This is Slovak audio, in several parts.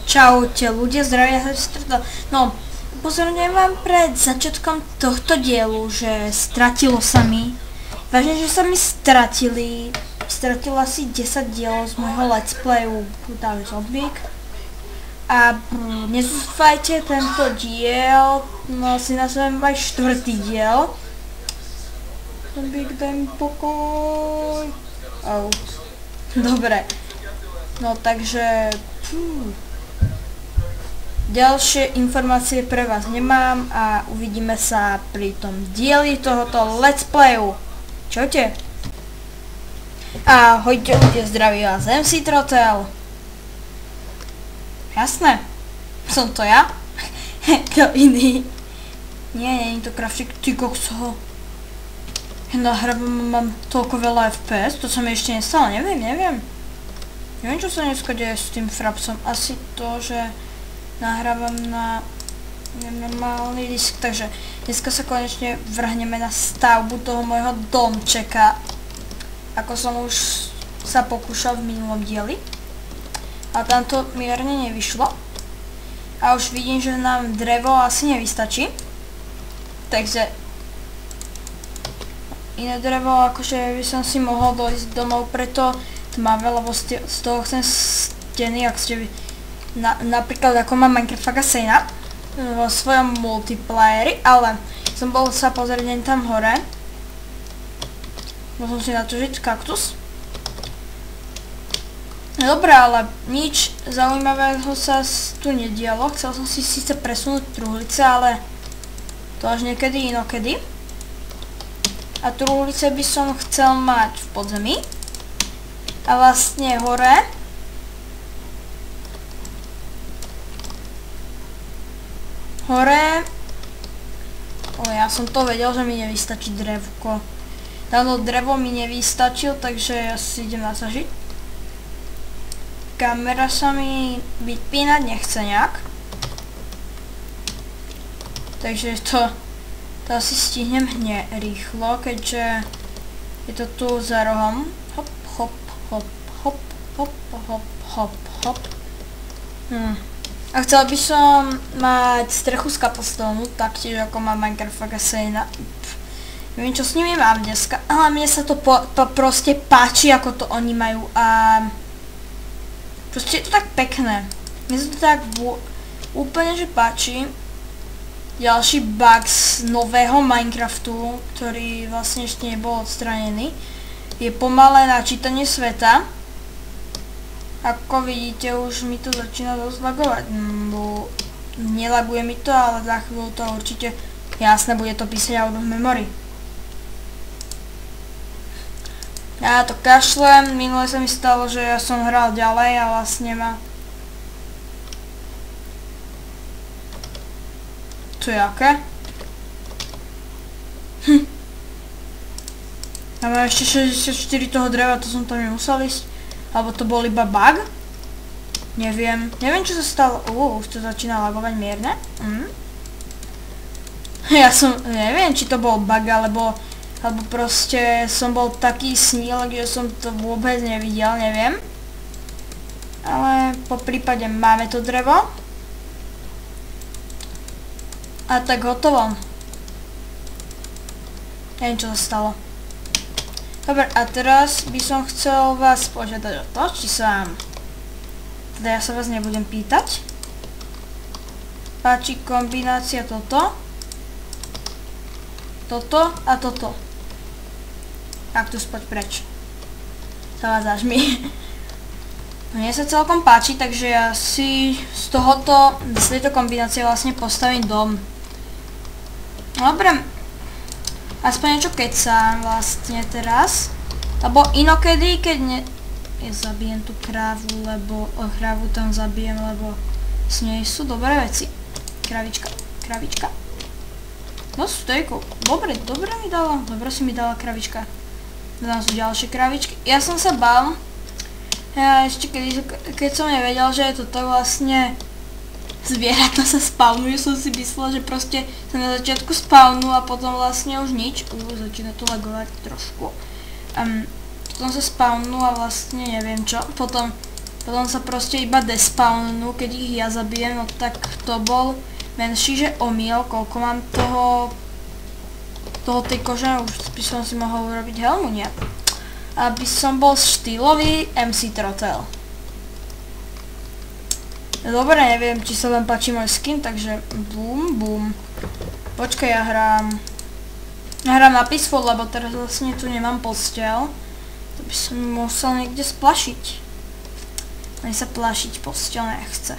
Čaute ľudia, zdravia sestra. No, upozorňujem vám pred začiatkom tohto dielu, že stratilo sa mi. Vážne, že sa mi stratilo asi 10 dielov z môjho let's playu Brutálny zombík. A nezúfajte, tento diel, no si nazvem aj 4. diel. Zombík, daj mi pokoj. Au. Dobre. No takže... Ďalšie informácie pre vás nemám a uvidíme sa pri tom dieli tohoto let's playu. Čaute. Ahojte ľudia, zdraví vás MC Trotel. Jasné, som to ja? Kto iný? Nie je to Kravčík, ty kokso. Nahrávam, mám toľko veľa FPS, to sa mi ešte nestalo, neviem. Neviem, čo sa dneska deje s tým frapsom, asi to, že nahrávam na normálny disk, takže dneska sa konečne vrhneme na stavbu toho môjho domčeka, ako som už sa pokúšal v minulom dieli. A tam to mierne nevyšlo. A už vidím, že nám drevo asi nevystačí. Takže iné drevo, akože by som si mohol dojsť domov, preto tmavé, lebo z toho chcem steny, ak ste napríklad ako má Minecraft Agassena vo svojom multiplayeri, ale som bol sa pozrieť tam hore. Musím si natočiť kaktus. Dobre, ale nič zaujímavého sa tu nedialo. Chcel som si síce presunúť truhlice, ale to až niekedy inokedy. A truhlice by som chcel mať v podzemí. A vlastne hore ja som to vedel, že mi nevystačí drevko. Dáno drevo mi nevystačil, takže ja si idem nasažiť. Kamera sa mi vypínať nechce nejak. Takže to asi stihnem rýchlo, keďže je to tu za rohom. Hop, hop, hop, hop, hop, hop, hop, hop. A chcel by som mať strechu z cobblestone, taktiež ako má Minecraft Agassena. Neviem, čo s nimi mám dneska, ale mne sa to proste páči, ako to oni majú a proste je to tak pekné. Mne sa to tak úplne, že páči. Ďalší bug z nového Minecraftu, ktorý vlastne ešte nebol odstranený, je pomalé načítanie sveta. Ako vidíte, už mi to začína dosť lagovať. Nelaguje mi to, ale za chvíľu to určite jasné, bude to písať out of memory. Ja to kašlem, minule sa mi stalo, že ja som hral ďalej a vlastne ma... To je aké? Ja mám ešte 64 toho dreva, to som tam nemusel ísť. Alebo to bol iba bug? Neviem, čo sa stalo. Už to začína lagovať mierne. Ja neviem, či to bol bug, alebo proste som bol taký snílek, že som to vôbec nevidel, neviem. Ale po prípade máme to drevo. A tak hotovo. Neviem, čo sa stalo. Dobre, a teraz by som chcel vás požiadať o to, či sa... Teda ja sa vás nebudem pýtať. Páči kombinácia toto. Toto a toto. Kaktus, poď preč. Zavádzaš mi. Mne sa celkom páči, takže ja si z tejto kombinácie vlastne postavím dom. Dobre. Aspoň niečo kecám vlastne teraz. Lebo inokedy, keď ja zabijem tú krávu, lebo... Krávu tam zabijem, lebo s nej sú dobré veci. Kravička. No stejko. Dobre mi dala. Dobre si mi dala kravička. Tam sú ďalšie kravičky. Ja som sa bál. Ja ešte keď som nevedel, že je toto vlastne... Zvieratá sa spawnujú, som si myslela, že proste sa na začiatku spawnu a potom vlastne už nič. Začína to lagovať trošku. Potom sa spawnu a vlastne neviem čo. Potom Potom sa proste iba despawnú, keď ich ja zabijem, no tak to bol menší, že omyl, koľko mám toho tej kože, už by som si mohol urobiť helmu, nie? Aby som bol štýlový MC Trotel. Dobre, neviem, či sa vám páči môj skin, takže bum, bum. Počkaj, ja hrám na Peaceful, lebo teraz vlastne tu nemám posteľ. To by som musel niekde splašiť. Ani sa plašiť posteľ nechce.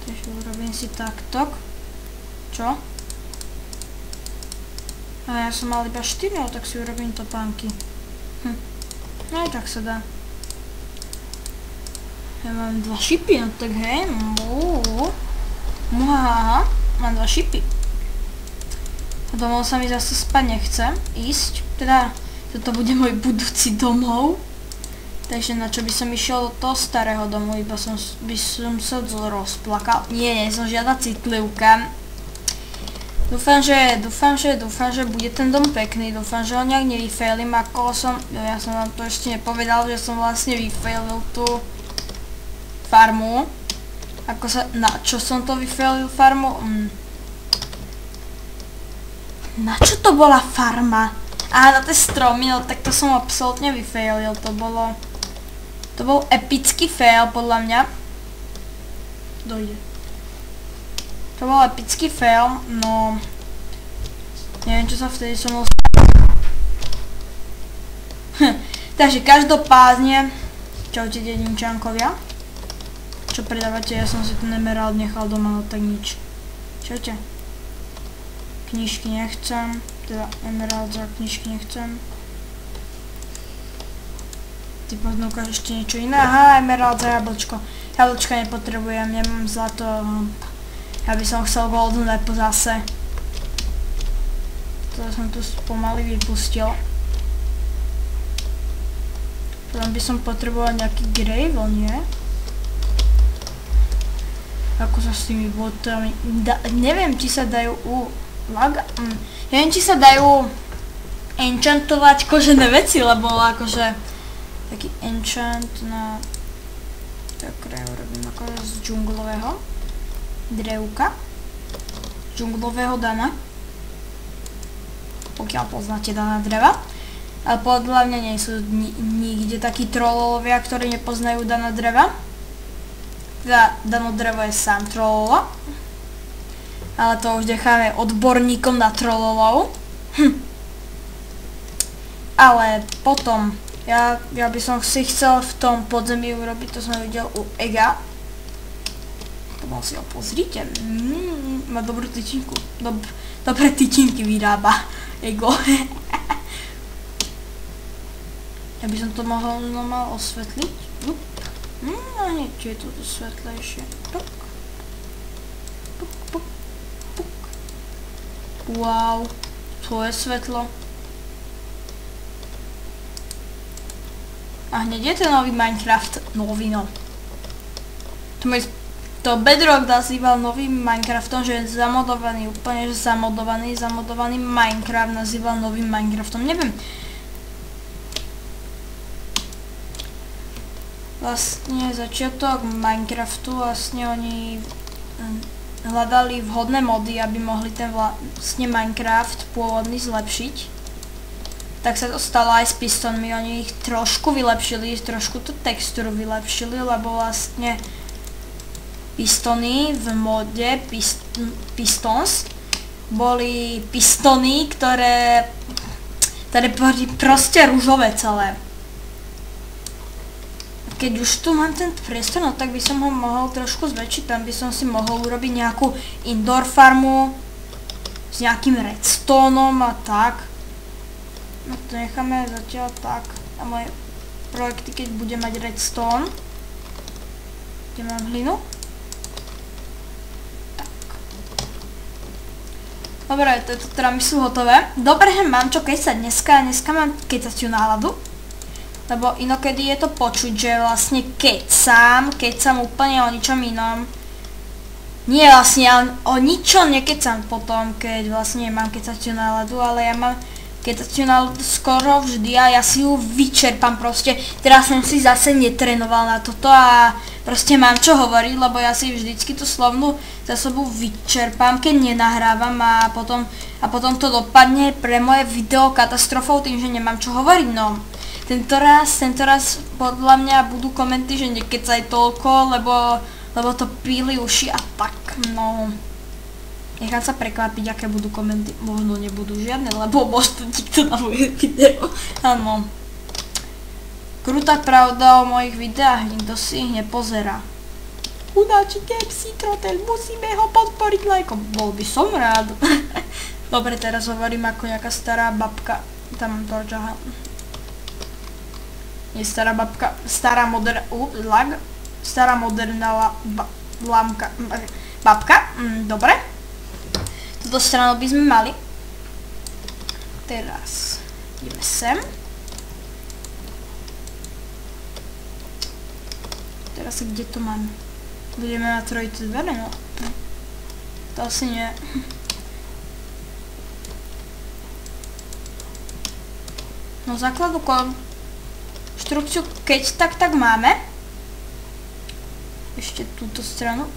Takže urobím si takto. Čo? A ja som mal iba 4, no tak si urobím topánky. No aj tak sa dá. Ja mám 2 šipy, no tak hej. Muhaha, mám 2 šipy. A domov sa mi zase spať nechce ísť. Teda, toto bude môj budúci domov. Takže na čo by som išiel do toho starého domu, iba by som sa rozplakal. Nie, som žiadna citlivka. Dúfam, že bude ten dom pekný, dúfam, že ho nejak nevyfailím, ako som, ja som vám to ešte nepovedal, že som vlastne vyfailil tú farmu. Na čo som to vyfailil farmu? Na čo to bola farma? Na tie stromy, no tak to som absolútne vyfailil, to bol epický fail podľa mňa. Dojde. To bol epický fail, no neviem, čo sa vtedy som Takže každopádne, čaute dedinčankovia. Čo predávate, ja som si ten emerald nechal doma, no tak nič. Čaute. Knižky nechcem, teda emerald za knižky nechcem. Ty poznúkaš ešte niečo iné, aha, emerald za jablčko. Jablčka nepotrebujem, nemám zlato. Ja by som chcel golden apple zase. To som tu pomaly vypustil. Potom by som potreboval nejaký gravel, nie? Ako sa s tými botami... Neviem, či sa dajú neviem, či sa dajú enchantovať kožené veci, lebo akože taký enchant na... Tak urobím akože z džunglového drevka. Z džunglového dana. Pokiaľ poznáte dana dreva. Ale podľa mňa nie sú nikde takí trollovia, ktorí nepoznajú dana dreva. Teda dano drevo je sám trollolo. Ale to už necháme odborníkom na trollolov. Ale potom, ja by som si chcel v tom podzemí urobiť, to som videl u Ega. Tomu si ho pozrite. Má dobrú tyčinku. Dobré tyčinky vyrába Ego. Ja by som to mohol osvetliť. Hneď, či je to svetlejšie. Wow, to je svetlo. A hneď je ten nový Minecraft nový, no. To Bedrock nazýval novým Minecraftom, že je zamodovaný, úplne že zamodovaný Minecraft nazýval novým Minecraftom, neviem. Vlastne začiatok Minecraftu, vlastne oni hľadali vhodné mody, aby mohli ten vlastne Minecraft pôvodný zlepšiť. Tak sa to stalo aj s pistonmi, oni ich trošku vylepšili, trošku tú textúru vylepšili, lebo vlastne pistony v mode Pistons boli pistony, ktoré boli proste ružové celé. Keď už tu mám ten priestor, no tak by som ho mohol trošku zväčšiť, tam by som si mohol urobiť nejakú indoor farmu s nejakým redstoneom a tak. No to necháme zatiaľ tak. A moje projekty, keď budem mať redstone. Kde mám hlinu? Tak. Dobre, tieto tramy sú hotové. Dobre, že mám čo kecať dneska mám kecaciu náladu. Lebo inokedy je to počuť, že vlastne kecam úplne o ničom inom. Nie vlastne, o ničom nekecam potom, keď vlastne mám kecaciu náladu, ale ja mám keď začínal skoro vždy a ja si ju vyčerpám proste. Teraz som si zase netrenoval na toto a proste mám čo hovoriť, lebo ja si vždycky tú slovnú zásobu vyčerpám, keď nenahrávam a potom to dopadne pre moje video katastrofou tým, že nemám čo hovoriť, no. Tento raz podľa mňa budú komenty, že nekecaj toľko, lebo to píli uši a tak, no. Nechám sa prekvapiť, aké budú komenty. Možno nebudú žiadne, lebo možno nikto na moje video. Áno. Krutá pravda o mojich videách, nikto si ich nepozerá. Chudáčik MC Trotel, musíme ho podporiť lajkom. Bol by som rád. Dobre, teraz hovorím ako nejaká stará babka. Tam to čaha. Nie stará babka, stará moderná babka. Dobre. Túto stranu by sme mali. Teraz ideme sem. Teraz kde to mám? Budeme na trojice dvere, no. To asi nie. No základnú konštrukciu, keď tak máme. Ešte túto stranu.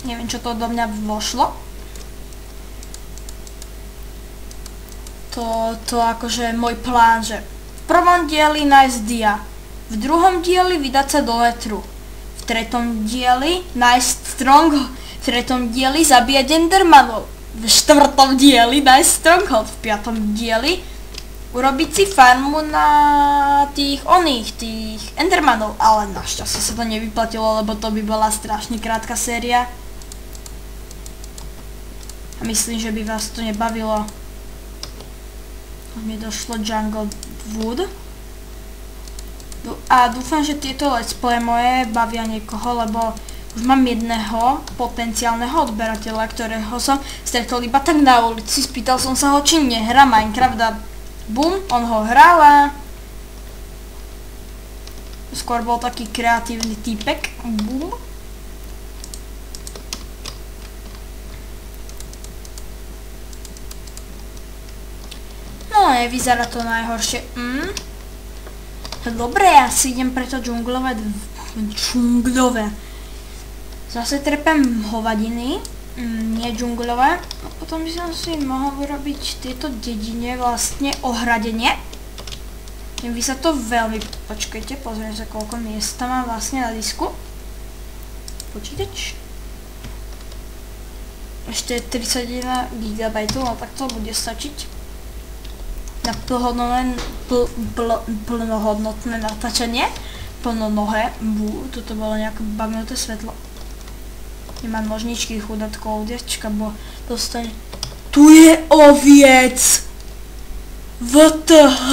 Neviem, čo to do mňa vošlo. To akože môj plán, že v prvom dieli nájsť dia, v druhom dieli vydať sa do vetru, v tretom dieli nájsť stronghold, v tretom dieli zabíjať endermanov, v štvrtom dieli nájsť stronghold, v piatom dieli urobiť si farmu na tých endermanov, ale našťastie sa to nevyplatilo, lebo to by bola strašne krátka séria. A myslím, že by vás to nebavilo. Už mi došlo Jungle Wood. A dúfam, že tieto let's play moje bavia niekoho, lebo už mám jedného potenciálneho odberateľa, ktorého som stretol iba tak na ulici. Spýtal som sa ho, či nehrá Minecraft a bum, on ho hral a skôr bol taký kreatívny týpek. Bum. No, nevyzerá to najhoršie. Dobre, ja si idem preto džunglové. Zase trepem hovadiny, nie džunglové. A potom by som si mohol vyrobiť tieto dedine vlastne ohradenie. Vy sa to veľmi... Počkajte, pozriem sa, koľko miesta mám vlastne na disku. Počítač. Ešte 31 GB, no tak to bude stačiť na plnohodnotné natáčanie. Plnonohé. Toto bolo nejaké bagnuté svetlo. Nemám nožničky, chudátko, ovdiačka, bo dostane... Tu je oviec! VTH!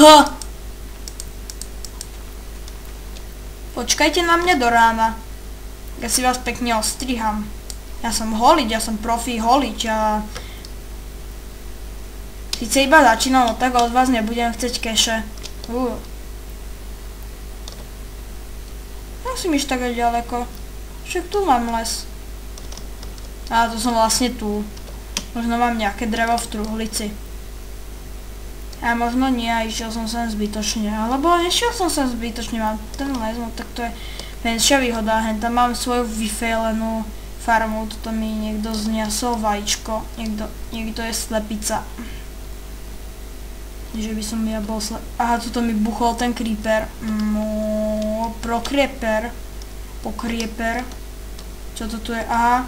Počkajte na mňa do rána. Ja si vás pekne ostriham. Ja som holič, ja som profi holič a... Sice iba začínam, no tak od vás nebudem chcieť keše. Musím ísť tak ďaleko. Však tu mám les. A to som vlastne tu. Možno mám nejaké drevo v truhlici. A možno nie, a išiel som sem zbytočne. Alebo nešiel som sem zbytočne, mám ten les, no tak to je menšia výhoda. Hen tam mám svoju vyfejlenú farmu, toto mi niekto zniasol vajíčko. Niekto je slepica. Že by som ja bol Aha, tuto mi buchol ten creeper. No, pokrieper. Čo to tu je? Aha.